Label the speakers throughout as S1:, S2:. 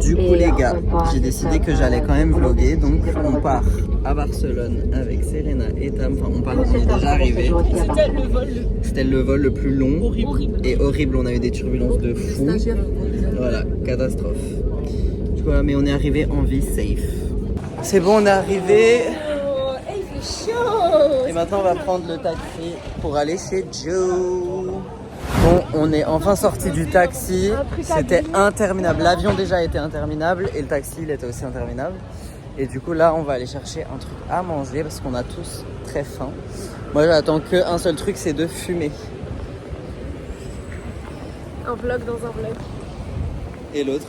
S1: Du coup les gars, j'ai décidé que j'allais quand même vlogger, donc on part à Barcelone avec Serena et Tam. Enfin on est déjà arrivé. C'était le vol le plus long et horrible, on a eu des turbulences de fou. Voilà, catastrophe. Du coup, mais on est arrivé en vie safe. C'est bon, on est arrivé.
S2: Il fait chaud.
S1: Et maintenant on va prendre le taxi pour aller chez Joe. Bon, on est enfin sorti du taxi. C'était interminable. L'avion déjà était interminable et le taxi il était aussi interminable. Et du coup là on va aller chercher un truc à manger parce qu'on a tous très faim. Moi j'attends qu'un seul truc, c'est de fumer.
S2: Un vlog dans un vlog.
S1: Et l'autre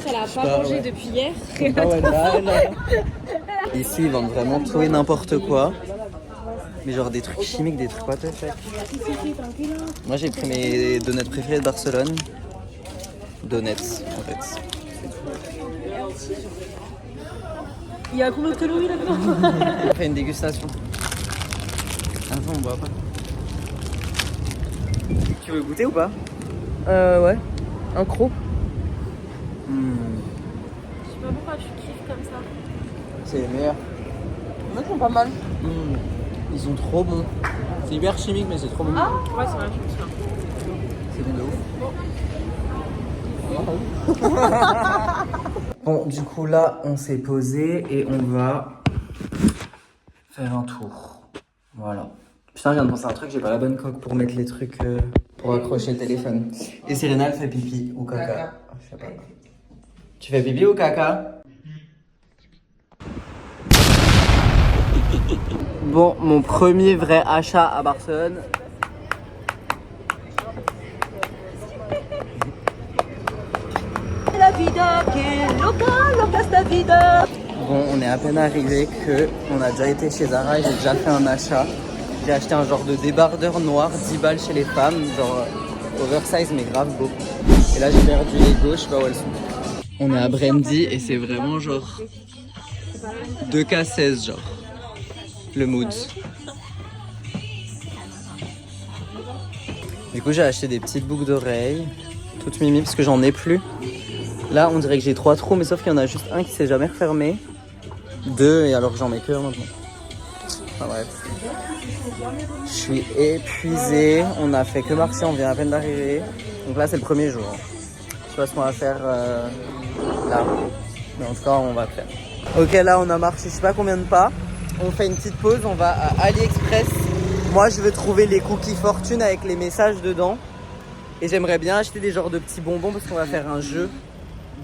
S2: elle a pas mangé depuis hier.
S1: Ici ils vendent vraiment tout et n'importe quoi. Mais genre des trucs chimiques, des trucs what the fuck. Moi j'ai pris mes donuts préférés de Barcelone. Donuts en fait.
S2: Il y a combien de calories là-dedans?
S1: On fait une dégustation. Attends, on boit pas. Tu veux goûter ou pas? Ouais. Un croc.
S2: Je sais pas pourquoi je kiffe comme ça.
S1: C'est les meilleurs.
S3: Il y en a qui sont pas mal.
S1: Ils sont trop bons. C'est hyper chimique mais c'est trop bon.
S2: Ah ouais, c'est vrai, je me souviens.
S1: C'est bon de ouf. Bon, du coup là, on s'est posé et on va faire un tour. Voilà. Putain, je viens de penser à un truc, j'ai pas la bonne coque pour mettre les trucs pour accrocher le téléphone. Et Serena, elle fait pipi ou caca. Je sais pas. Tu fais pipi ou caca? Bon, mon premier vrai achat à Barcelone. Bon, on est à peine arrivé que on a déjà été chez Zara et j'ai déjà fait un achat. J'ai acheté un genre de débardeur noir, 10 balles chez les femmes, genre oversize mais grave beau. Et là j'ai perdu les gauches, je sais pas où elles sont. On est à Brandy et c'est vraiment genre 2K16 genre, le mood. Du coup j'ai acheté des petites boucles d'oreilles, toutes mimi parce que j'en ai plus. Là on dirait que j'ai 3 trous mais sauf qu'il y en a juste un qui s'est jamais refermé. 2 et alors que j'en mets que maintenant. Enfin bref. Je suis épuisé, on a fait que marcher, on vient à peine d'arriver. Donc là c'est le premier jour. Je sais pas ce qu'on va faire là. Mais en tout cas on va faire. Ok là on a marché je sais pas combien de pas. On fait une petite pause, on va à AliExpress. Moi je veux trouver les cookies fortune avec les messages dedans. Et j'aimerais bien acheter des genres de petits bonbons parce qu'on va faire un jeu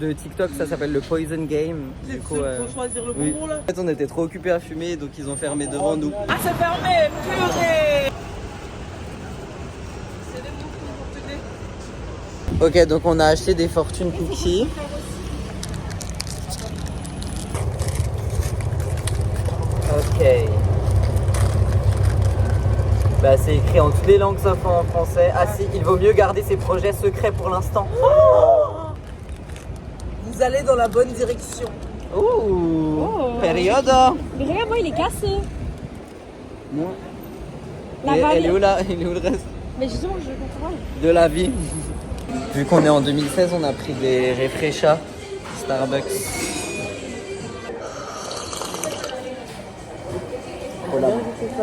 S1: de TikTok, ça s'appelle le Poison Game. Du coup,
S3: Faut choisir le bonbon là.
S1: En fait on était trop occupés à fumer donc ils ont fermé devant nous.
S3: Ah, c'est fermé, purée.
S1: Ok donc on a acheté des fortune cookies. Ok. Bah c'est écrit en toutes les langues sauf en français. Ah si, il vaut mieux garder ses projets secrets pour l'instant.
S3: Vous allez dans la bonne direction.
S1: Ouh, période.
S2: Mais regarde, moi il est cassé.
S1: Moi.
S2: La
S1: Et
S2: vanne.
S1: elle est où là? Il est où le reste
S2: Mais justement, je comprends.
S1: de la vie? Vu qu'on est en 2016, on a pris des Refresha Starbucks. Voilà.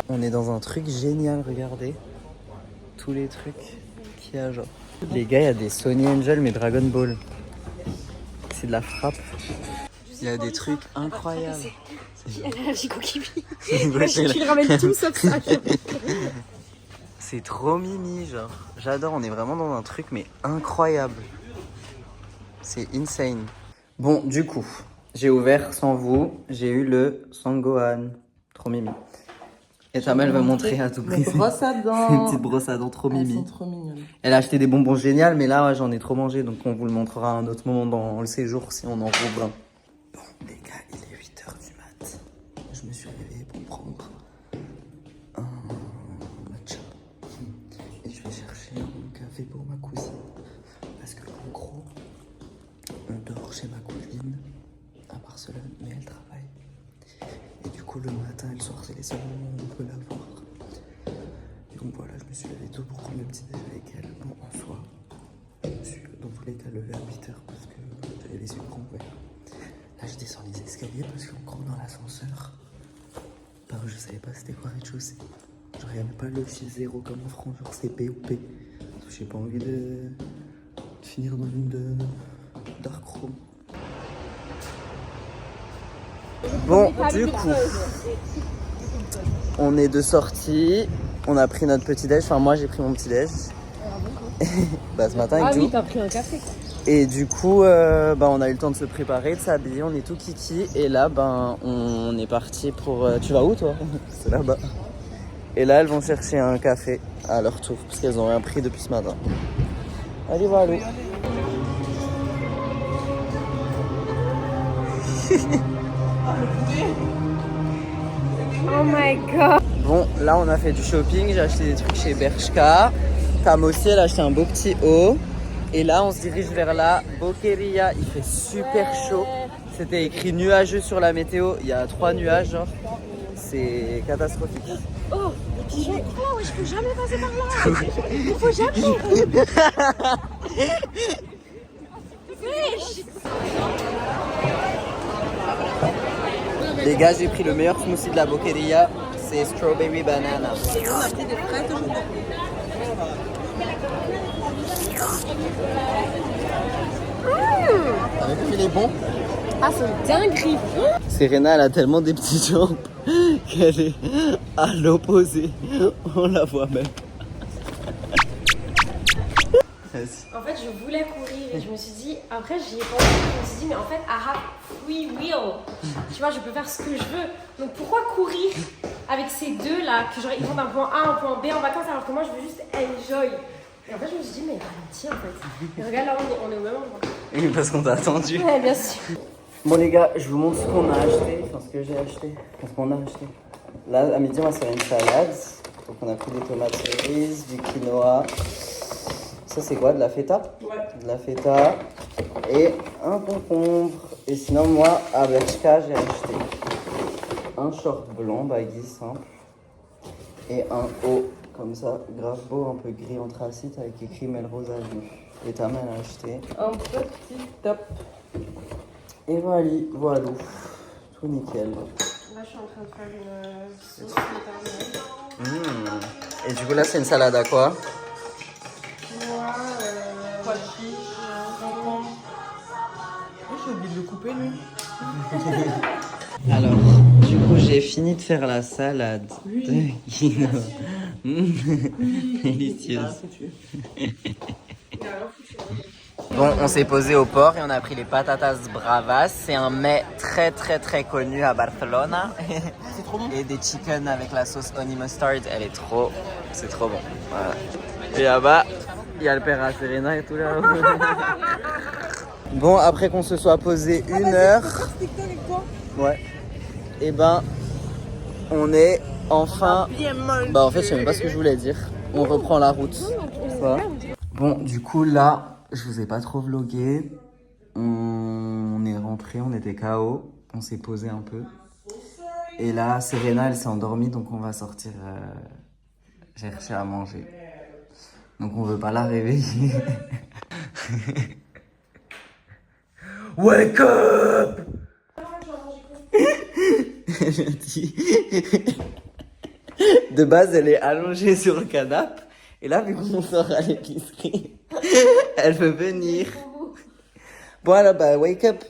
S1: On est dans un truc génial, regardez. Tous les trucs qu'il y a genre. Les gars, il y a des Sony Angel mais Dragon Ball. C'est de la frappe. Il y a des trucs incroyables.
S2: Elle est allergique au kiwi.
S1: Ouais,
S2: Tu ramènes tout sauf ça.
S1: c'est trop mimi, genre. J'adore, on est vraiment dans un truc mais incroyable. C'est insane. Bon, du coup, j'ai ouvert sans vous. J'ai eu le Sangohan. Trop mimi. Et Tamel va montrer à tout prix.
S3: Une brosse à dents.
S1: C'est une petite brosse à dents trop
S3: Elles
S1: mimi.
S3: sont trop mignonnes.
S1: Elle a acheté des bonbons géniaux, mais là, ouais, j'en ai trop mangé. Donc, on vous le montrera à un autre moment dans le séjour si on en rouvre un. Bon, les gars, il est 8h du mat. Je me suis réveillé pour prendre un matcha. Et je vais chercher un café pour ma cousine. Parce que, en gros, on dort chez ma cousine à Barcelone, mais elle travaille. Et du coup, le matin et le soir, c'est les seuls moments où on peut la voir. Et donc voilà, je me suis levé tôt pour prendre le petit déj avec elle. Bon, en soi, je me suis dans tous les cas lever à 8h parce que j'avais les yeux grands ouverts. Là je descends les escaliers parce qu'encore dans l'ascenseur, je savais pas c'était quoi rez-de-chaussée. Genre il n'y avait pas le 6-0 comme en France, genre c'est P ou P. Parce que j'ai pas envie de finir dans une de dark room. Bon, du coup, on est de sortie, on a pris notre petit déj, enfin moi j'ai pris mon petit déj. Bah ce matin avec
S2: oui, t'as pris un café.
S1: Et du coup, on a eu le temps de se préparer, de s'habiller, on est tout kiki. Et là, on est parti pour... tu vas où toi? C'est là-bas. Et là, elles vont chercher un café à leur tour, parce qu'elles ont rien pris depuis ce matin. Allez, voilà.
S2: Oh my god.
S1: Bon, là, on a fait du shopping. J'ai acheté des trucs chez Bershka. Tam aussi, elle a acheté un beau petit haut. Et là, on se dirige vers la Boqueria. Il fait super chaud. C'était écrit nuageux sur la météo. Il y a 3 nuages, genre. C'est catastrophique.
S2: Oh, les pigeons, oh, je peux jamais passer par là. Il faut jamais.
S1: Les gars, j'ai pris le meilleur smoothie de la Boqueria. C'est strawberry banana.
S3: Et on a pris des fraises aujourd'hui.
S1: T'avais vu, il est bon?
S2: Ah, c'est une dinguerie.
S1: Serena, elle a tellement des petites jambes qu'elle est à l'opposé. On la voit même.
S2: En fait, je voulais courir et je me suis dit, après j'y ai pensé, je me suis dit, mais en fait, I have free will. Tu vois, je peux faire ce que je veux. Donc pourquoi courir avec ces deux là, que genre ils vont d'un point A à un point B en vacances alors que moi je veux juste enjoy. Et en fait, je me suis dit, mais ralentis en fait. Et regarde là, on est au même endroit.
S1: Oui, parce qu'on t'a attendu.
S2: Ouais, bien sûr.
S1: Bon les gars, je vous montre ce qu'on a acheté, enfin ce que j'ai acheté, enfin ce qu'on a acheté. Là, à midi, on va se faire une salade. Donc on a pris des tomates cerises, du quinoa. Ça c'est quoi? De la feta?
S3: Ouais.
S1: De la feta et un concombre. Et sinon moi à Bershka j'ai acheté un short blanc baggy simple et un haut comme ça grave beau, un peu gris anthracite avec écrit Melrose Avenue. Et ta mère a acheté
S3: Un petit top.
S1: et voilà, voilà, tout nickel.
S2: Là, je suis en train de faire une sauce maternelle.
S1: Et du coup là c'est une salade à quoi?
S3: Pois chiche, concombre. Oh, j'ai oublié de le couper, lui.
S1: Alors, du coup j'ai fini de faire la salade de quinoa. Délicieuse. Bon, on s'est posé au port et on a pris les patatas bravas. C'est un mets très très très connu à Barcelona.
S3: C'est trop bon.
S1: Et des chicken avec la sauce honey mustard. C'est trop bon. Voilà. Et là-bas, il y a le père à Serena et tout là. Bon, après qu'on se soit posé une heure. Ouais. Et on est enfin. En fait, je sais même pas ce que je voulais dire. On reprend la route. Quoi? Bon, du coup, là, je vous ai pas trop vlogué. On est rentré, on était KO. On s'est posé un peu. Et là, Serena, elle s'est endormie, donc on va sortir chercher à manger. Donc, on veut pas la réveiller. Wake up! Elle a dit. De base, elle est allongée sur le canapé. Et là, vu qu'on sort à l'épicerie, elle veut venir. Bon, alors, wake up.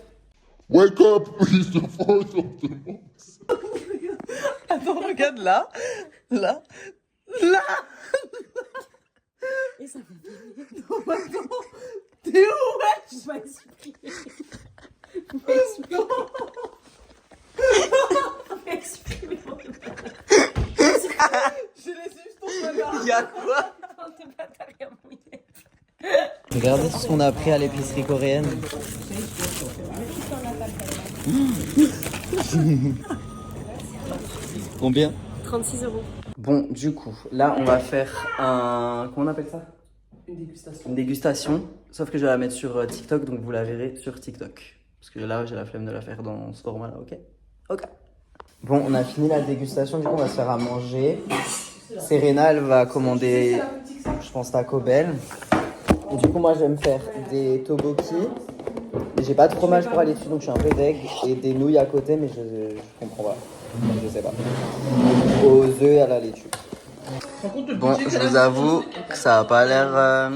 S4: Wake up, please, the voice of the monks.
S3: Attends, regarde là. Là.
S2: Et ça fait
S3: Non, attends. T'es où, wesh?
S2: je m'exprime.
S3: Je laisse juste ton connard.
S1: Y'a quoi? Regardez ce qu'on a pris à l'épicerie coréenne. Combien?
S2: 36 €.
S1: Bon, du coup, là, on va faire un... Comment on appelle ça?
S3: Une dégustation.
S1: Une dégustation. Sauf que je vais la mettre sur TikTok, donc vous la verrez sur TikTok. Parce que là, j'ai la flemme de la faire dans ce format-là, ok? Ok. Bon, on a fini la dégustation, du coup, on va se faire à manger. Serena, elle va commander, je pense, Taco Bell. Et du coup, moi, je vais me faire des tteokbokki. Mais j'ai pas de fromage pour aller dessus, donc je suis un peu deg. Et des nouilles à côté, mais je comprends pas. Donc, je sais pas. Aux œufs et à la laitue. Bon, je vous avoue que ça a pas l'air...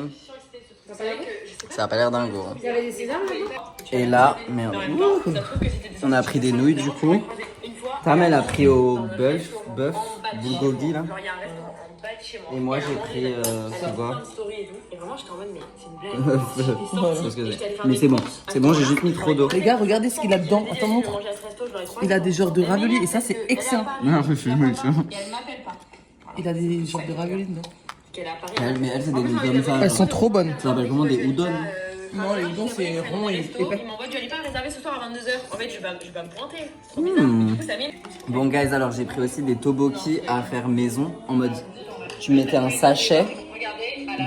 S1: Ça a pas l'air dingo.
S2: Il y avait des sésames là-dedans.
S1: Et là, merde. On a pris des nouilles du coup. Tam, elle a pris au bœuf bulgogi là. Et moi j'ai pris c'est quoi? Mais c'est bon, j'ai juste mis trop d'eau.
S3: Les gars, regardez ce qu'il a dedans. Attends, montre. Il a des genres de raviolis et ça, c'est excellent.
S1: Non, je suis filmé ça.
S3: Il a des genres de raviolis dedans.
S1: Mais elle, c'est des udon ça.
S3: Elles sont trop bonnes.
S1: Ça s'appelle comment, des udon?
S3: Non, les udon, c'est rond et épais.
S5: Il m'envoie du allez pas réserver ce soir à 22h. En fait, je vais me pointer. C'est trop bizarre. Du coup, ça met...
S1: Bon guys, alors j'ai pris aussi des tteokbokki à faire maison. En mode, tu mettais un sachet,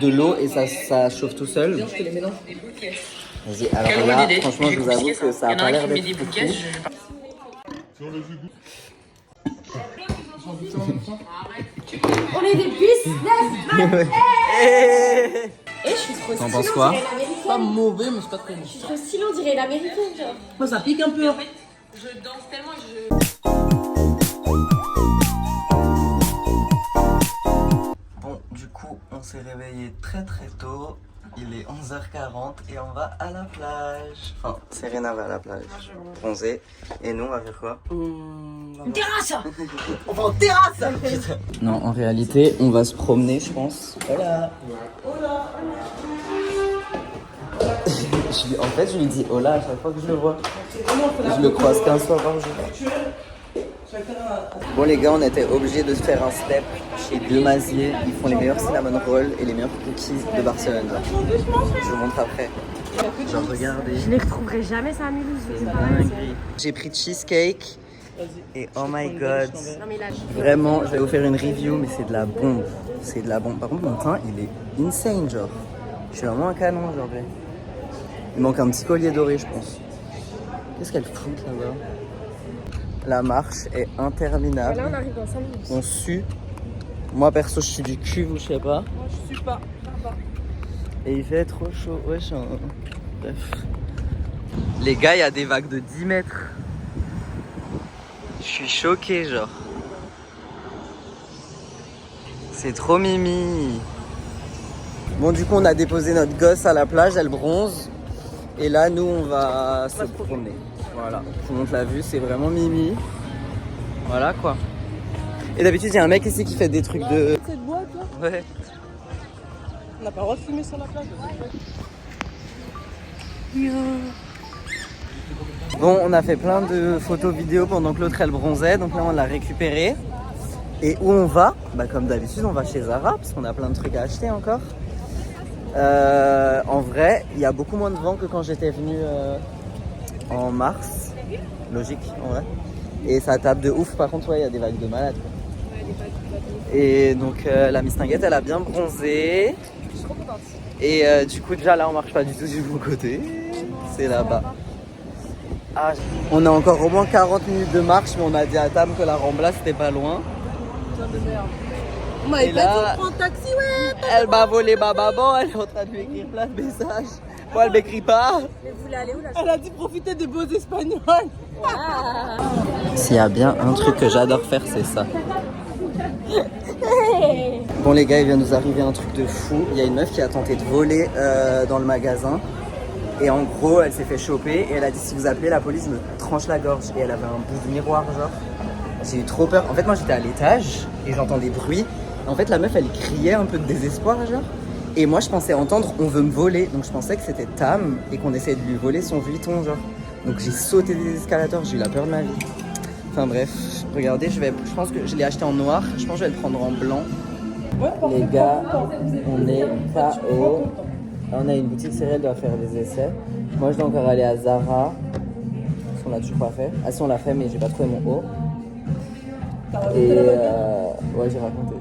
S1: de l'eau et ça chauffe tout seul.
S3: Je te les mélange.
S1: Vas-y, alors là, franchement, je vous avoue que ça a pas l'air d'être fou.
S2: On est des business. Et je suis trop
S1: T'en
S2: stylée,
S1: penses
S2: on
S1: quoi?
S2: dirait
S3: Pas
S2: l'américaine.
S3: mauvais, mais c'est pas très bon.
S2: Je suis trop stylée, on dirait l'américaine, genre.
S3: Moi, ça pique un peu.
S5: En fait, je danse tellement que
S1: Bon, du coup, on s'est réveillé très très tôt. Il est 11h40 et on va à la plage. Enfin, Serena va à la plage, bronzer. Et nous, on va faire quoi?
S3: Une terrasse. On va en terrasse.
S1: Non, en réalité, on va se promener, je pense. Hola. En fait, je lui dis hola à chaque fois que je le vois. Je le croise 15 fois par jour. Bon les gars, on était obligés de se faire un step chez Deux Maziers. Ils font les meilleurs cinnamon rolls et les meilleurs cookies de Barcelone. Je vous montre après. Genre regardez.
S2: Je les retrouverai jamais, ça à Mulhouse.
S1: C'est dinguerie. J'ai pris cheesecake et oh my god.
S2: Non mais là,
S1: Vraiment, je vais vous faire une review, mais c'est de la bombe. C'est de la bombe. Par contre, mon teint, il est insane, genre. Je suis vraiment un canon aujourd'hui. Il manque un petit collier doré, je pense. Qu'est-ce qu'elle fout là-bas? La marche est interminable.
S2: là on arrive dans 5 minutes.
S1: On sue. Moi, perso, je suis du cul, vous, je sais pas.
S3: Moi, je suis pas.
S1: Et il fait trop chaud. Wesh, bref. Les gars, il y a des vagues de 10 mètres. Je suis choqué, genre. C'est trop mimi. Bon, du coup, on a déposé notre gosse à la plage, elle bronze. Et là, nous, on va se promener. Voilà, je vous montre la vue, c'est vraiment mimi. Voilà, quoi. Et d'habitude, il y a un mec ici qui fait des trucs de...
S3: Cette boîte là,
S1: Ouais.
S3: on n'a pas le droit de fumer sur la plage.
S1: Bon, on a fait plein de photos vidéos pendant que l'autre elle bronzait, donc là on l'a récupéré. Et où on va? Bah comme d'habitude, on va chez Zara parce qu'on a plein de trucs à acheter encore. En vrai, il y a beaucoup moins de vent que quand j'étais venu en mars. Logique, en vrai. Et ça tape de ouf, par contre, ouais, il y a des vagues de malade. Quoi. Et donc la mistinguette, elle a bien bronzé. Et du coup, déjà là, on marche pas du tout du bon côté. C'est là-bas. Ah, on a encore au moins 40 minutes de marche, mais on a dit à Tam que la Rambla c'était pas loin.
S3: On m'avait
S1: Et
S3: pas
S1: là-
S3: dit de prendre un taxi, ouais.
S1: Elle m'a volé ma maman, elle est en train de lui écrire plein de messages. Moi, elle m'écrit pas.
S2: Mais vous voulez aller où là?
S3: Elle a dit profiter des beaux Espagnols.
S1: S'il y a bien un truc que j'adore faire, c'est ça. Bon les gars, il vient nous arriver un truc de fou. Il y a une meuf qui a tenté de voler dans le magasin. Et en gros, elle s'est fait choper et elle a dit si vous appelez la police, je me tranche la gorge. Et elle avait un bout de miroir, genre. J'ai eu trop peur. En fait, moi j'étais à l'étage et j'entends des bruits. En fait, la meuf, elle criait un peu de désespoir, genre. Et moi, je pensais entendre on veut me voler. Donc je pensais que c'était Tam et qu'on essayait de lui voler son Vuitton, genre. Donc j'ai sauté des escalators, j'ai eu la peur de ma vie. Enfin bref, regardez, je pense que je l'ai acheté en noir. Je pense que je vais le prendre en blanc. Les gars, on est pas haut. On a une boutique céréale, doit faire des essais. Moi, je dois encore aller à Zara. Parce qu'on l'a toujours pas fait. Ah si, on l'a fait, mais j'ai pas trouvé mon haut. Et ouais, j'ai raconté.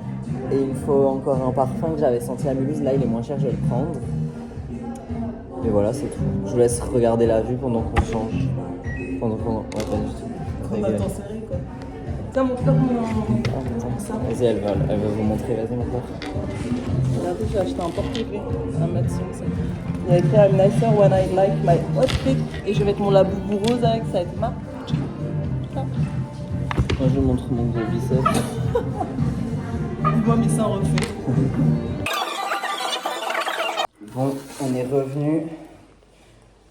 S1: Et il me faut encore un parfum que j'avais senti à Mulhouse. Là, il est moins cher, je vais le prendre. Et voilà, c'est tout. Je vous laisse regarder la vue pendant qu'on change. Ouais, pas du tout.
S3: On attend serré quoi. Tiens, montre-leur mon.
S1: Vas-y, elle va vous montrer, vas-y, montre-leur.
S3: Regardez, j'ai acheté un porte-clés à Mathieu. Il y a écrit I'm nicer when I like my outfit. Et je vais mettre mon laboubou rose avec ça. C'est marrant.
S1: Moi, je vous montre mon gros biceps.
S3: Dis-moi, mais ça refait.
S1: Bon, on est revenu.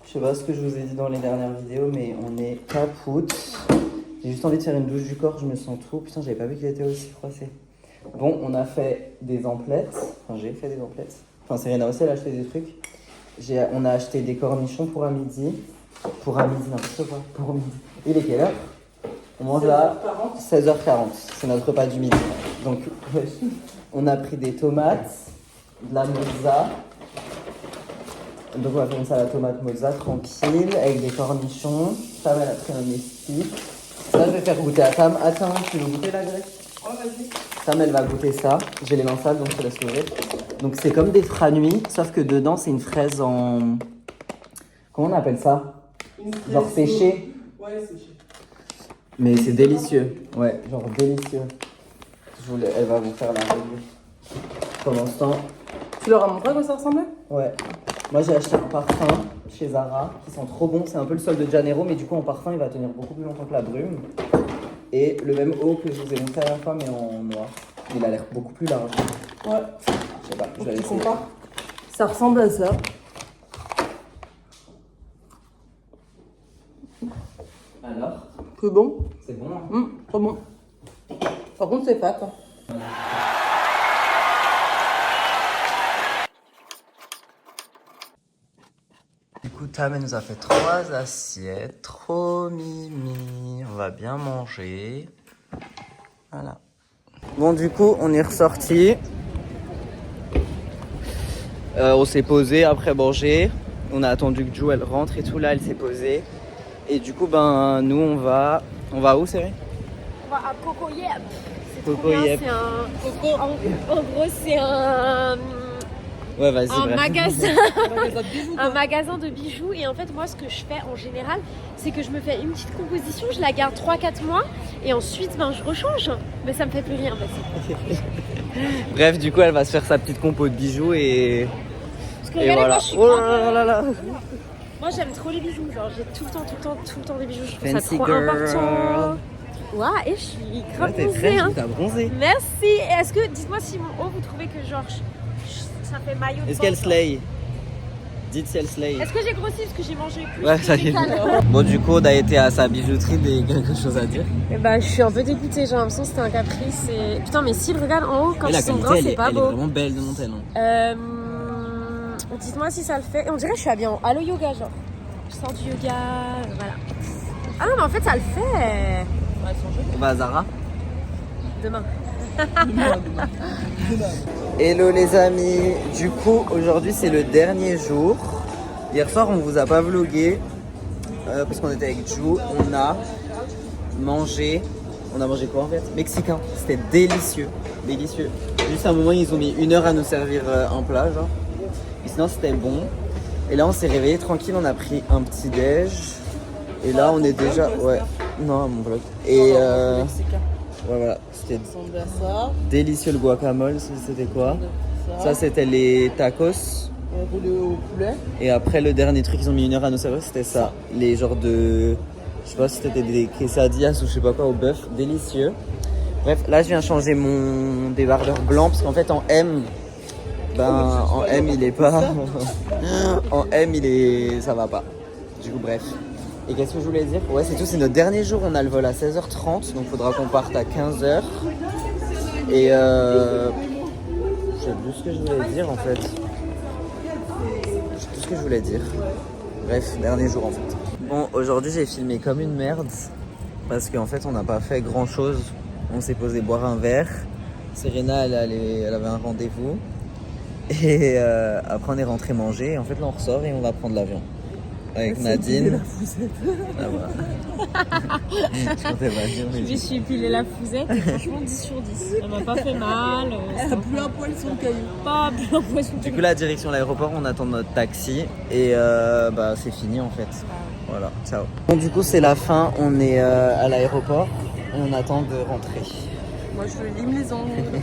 S1: Je sais pas ce que je vous ai dit dans les dernières vidéos, mais on est capoute. J'ai juste envie de faire une douche du corps, je me sens trop. Putain, j'avais pas vu qu'il était aussi froissé. Bon, on a fait des emplettes. Enfin, j'ai fait des emplettes. Enfin, Serena aussi, elle a acheté des trucs. On a acheté des cornichons pour à midi. Pour à midi, n'importe quoi. Pour midi. Il est quelle heure? On mange à 16h40. C'est notre repas du midi. Donc, on a pris des tomates, de la mozza. Donc, on va faire une salade tomate mozza tranquille avec des cornichons. Sam, elle a pris un esti. Ça, je vais faire goûter à Sam. Attends, tu veux goûter la graisse?
S3: Oh, vas-y.
S1: Sam, elle va goûter ça. J'ai les mains sales, donc je te laisse l'ouvrir. Donc, c'est comme des franuis, sauf que dedans, c'est une fraise en. Comment on appelle ça? Genre séchée.
S3: Ouais, séchée.
S1: Mais c'est délicieux. Ouais, genre délicieux. Elle va vous faire la revue. Pendant ce temps.
S3: Tu leur as montré à quoi ça ressemblait?
S1: Ouais. Moi, j'ai acheté un parfum chez Zara qui sent trop bon. C'est un peu le sol de Janeiro, mais du coup, en parfum, il va tenir beaucoup plus longtemps que la brume. Et le même haut que je vous ai montré la dernière fois, mais en noir. Il a l'air beaucoup plus large.
S3: Ouais.
S1: Je sais pas, je vais
S3: Tu
S1: laisser.
S3: compares? Ça ressemble à ça.
S1: Alors,
S3: C'est bon?
S1: c'est bon, hein?
S3: Trop bon. Par contre, c'est fat. Hein.
S1: Du coup, Tam, elle nous a fait 3 assiettes. Trop mimi. On va bien manger. Voilà. Bon, du coup, on est ressorti. On s'est posé après manger. On a attendu que Jou elle rentre et tout. Là, elle s'est posée. Et du coup, ben, nous, on va où, Cyril?
S2: On va à Coco Yep. C'est
S1: Coco
S2: trop bien,
S1: Yep.
S2: c'est un... En gros, c'est un...
S1: Ouais, vas-y,
S2: un
S1: bref.
S2: magasin.
S3: Magasin de bijoux,
S2: Un
S3: quoi.
S2: magasin de bijoux. Et en fait, moi, ce que je fais en général, c'est que je me fais une petite composition, je la garde 3-4 mois et ensuite, ben, je rechange. Mais ça me fait plus rien, vas-y.
S1: Bref, du coup, elle va se faire sa petite compo de bijoux et
S2: Parce que
S1: et
S2: regardez,
S1: voilà.
S2: moi, je suis
S1: Oh
S2: grave-
S1: là là là.
S2: Moi, j'aime trop les bijoux. Genre, j'ai tout le temps des bijoux. Je trouve
S1: Fancy
S2: ça trop
S1: girl.
S2: important. Ouais, et je suis grave
S1: Ouais, t'es
S2: bronzée,
S1: fraîche,
S2: hein.
S1: t'as bronzé.
S2: Merci. Et est-ce que, dites-moi si mon haut, vous trouvez que genre, ça fait maillot de
S1: Est-ce
S2: bain,
S1: qu'elle
S2: genre.
S1: slay? Dites si elle slay.
S2: Est-ce que j'ai grossi parce que j'ai mangé plus
S1: Ouais,
S2: que
S1: ça y est.
S2: Vital?
S1: Bon, du coup, on a été à sa bijouterie, quelque chose à dire.
S2: Eh bah, je suis un peu dégoûtée, j'ai l'impression que c'était un caprice. Et... Putain, mais si, regarde en haut, quand
S1: Et la
S2: ils sont
S1: qualité,
S2: grands,
S1: elle
S2: c'est
S1: est
S2: pas beau.
S1: vraiment belle de monter, non?
S2: Dites-moi si ça le fait. On dirait que je suis habillée en halo yoga, genre. Je sors du yoga, voilà. Ah non, mais en fait, ça le fait.
S1: On va à Zara.
S2: Demain.
S1: Hello les amis, du coup aujourd'hui c'est le dernier jour. Hier soir on vous a pas vlogué parce qu'on était avec Jou. On a mangé quoi en fait? Mexicain, c'était délicieux, délicieux. Juste à un moment ils ont mis 1 heure à nous servir un plat genre. Et sinon c'était bon. Et là on s'est réveillé tranquille, on a pris un petit déj. Et là on est déjà... Ouais, non mon vlog. Et ouais voilà, c'était
S3: ressemble à ça.
S1: délicieux le guacamole, c'était quoi? Ça c'était les tacos.
S3: Roulé au poulet.
S1: Et après le dernier truc ils ont mis 1 heure à nous servir, c'était ça. Les genres de... Je sais pas si c'était des quesadillas ou je sais pas quoi au bœuf, délicieux. Bref, là je viens changer mon débardeur blanc parce qu'en fait en M, ben en M il est pas... En M il est... ça va pas. Du coup bref. Et qu'est-ce que je voulais dire? Ouais, c'est tout, c'est notre dernier jour, on a le vol à 16h30, donc faudra qu'on parte à 15h. Et je sais plus ce que je voulais dire en fait. Je sais plus ce que je voulais dire. Bref, dernier jour en fait. Bon, aujourd'hui j'ai filmé comme une merde, parce qu'en fait on n'a pas fait grand chose. On s'est posé boire un verre. Serena elle avait un rendez-vous. Et après on est rentré manger, et en fait là on ressort et on va prendre l'avion. Avec Nadine. Ah, voilà. Je comptais pas dire, mais
S2: Je me suis pilé la fouzette et franchement 10 sur 10. Elle m'a pas fait mal.
S3: Elle a plus un poil sur le caillou.
S2: Pas plus un poisson.
S1: du coup la direction de l'aéroport, on attend notre taxi et bah c'est fini en fait. Voilà, ciao. Bon du coup c'est la fin, on est à l'aéroport. Et on attend de rentrer.
S3: Moi, je lime les ongles.